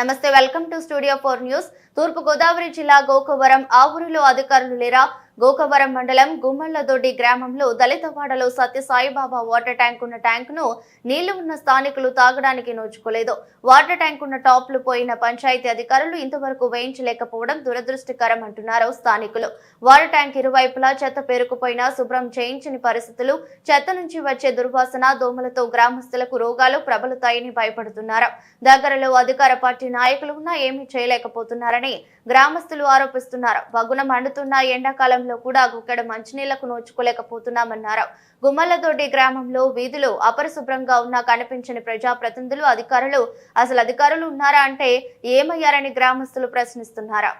నమస్తే, welcome to studio 4 news. తూర్పు గోదావరి జిల్లా గోకవరం ఆ ఊరిలో అధికారులు లేరా? గోకవరం మండలం గుమ్మళ్లదొడ్డి గ్రామంలో దళితవాడలో సత్య సాయిబాబా వాటర్ ట్యాంక్ ఉన్న ట్యాంకును నీళ్లు ఉన్న స్థానికులు తాగడానికి నోచుకోలేదు. వాటర్ ట్యాంక్ ఉన్న టాప్లు పోయిన పంచాయతీ అధికారులు ఇంతవరకు వేయించలేకపోవడం దురదృష్టకరం అంటున్నారు స్థానికులు. వాటర్ ట్యాంక్ ఇరువైపులా చెత్త పేరుకుపోయినా శుభ్రం చేయించని పరిస్థితులు, చెత్త నుంచి వచ్చే దుర్వాసన, దోమలతో గ్రామస్తులకు రోగాలు ప్రబలుతాయని భయపడుతున్నారు. దగ్గరలో అధికార పార్టీ నాయకులు ఉన్నా ఏమీ చేయలేకపోతున్నారని గ్రామస్తులు ఆరోపిస్తున్నారు. వగున మండుతున్న ఎండాకాలంలో కూడా గుక్కెడ మంచినీళ్లకు నోచుకోలేకపోతున్నామన్నారు. గుమ్మళ్లదొడ్డి గ్రామంలో వీధులు అపరిశుభ్రంగా ఉన్నా కనిపించని ప్రజాప్రతినిధులు, అధికారులు ఉన్నారా అంటే ఏమయ్యారని గ్రామస్తులు ప్రశ్నిస్తున్నారు.